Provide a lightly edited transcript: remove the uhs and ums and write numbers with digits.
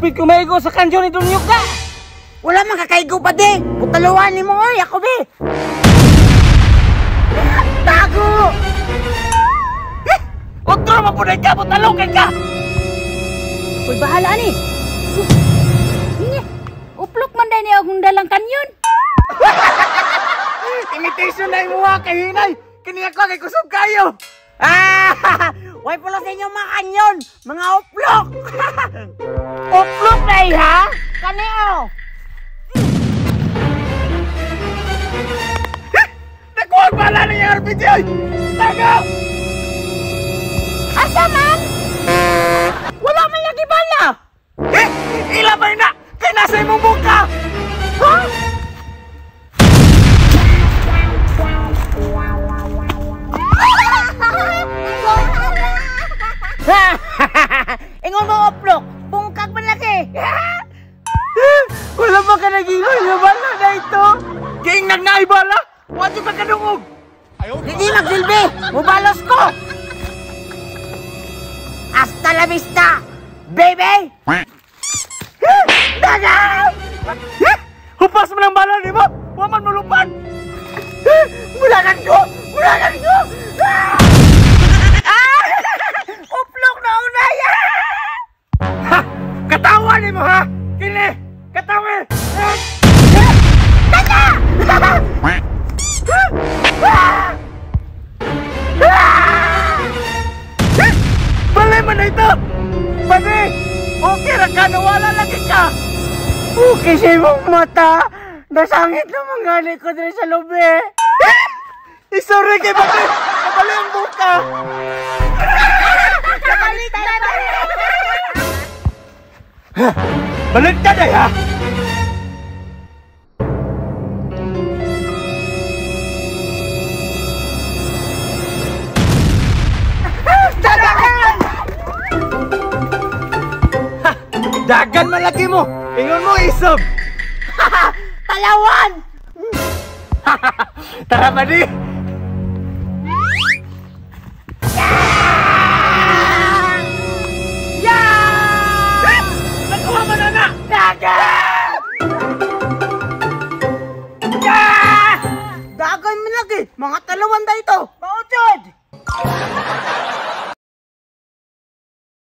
Hapit ko maigo sa kanyon itong niyok ka. Wala man kakaigo pa di. Putaluan ni mo oy, ako be. Tago! Otro mapunay ka, putalukin ka. Uy, bahala ni. Uplok man dahil niya akong dalang kanyon. Imitation na yung mga kahinay. Kiniya ko kay kusog kayo. Way pulo sa inyo mga kanyon, mga uplok. Uplok na ha? Kaneo. Nakuha ang bala ng RPG. Tago! Asa man? Wala man lagi bala. Ilabay na! Kaya nasa imong buka! Ha? Ingon mo uplok, bungkag man lagi. Wala pa ka nag-ingoy na bala na ito! Ging nagnaibala! Wadyo ka kadungog! Hindi magsilbi, mubalos ko. Hasta la vista, baby! Daga! Hupas mo ng bala, di ba? Waman mulupan! Bulagan ko! Bulagan ko! Uplok na unaya! Ha! Katawa ni mo, ha? Kini! Katawa! Daga! Balay mo na ito! Bani! Okay ra ka, nawala lagi ka! Okay sa imong mata! Nasangit naman gani ko din sa lobe! Isorry kay Bani! Kabali ang buka! Kabaliktad na! Baliktad ay ha! Dagan malaki mo! Ingon mo isob! Talawan! Tara Bani!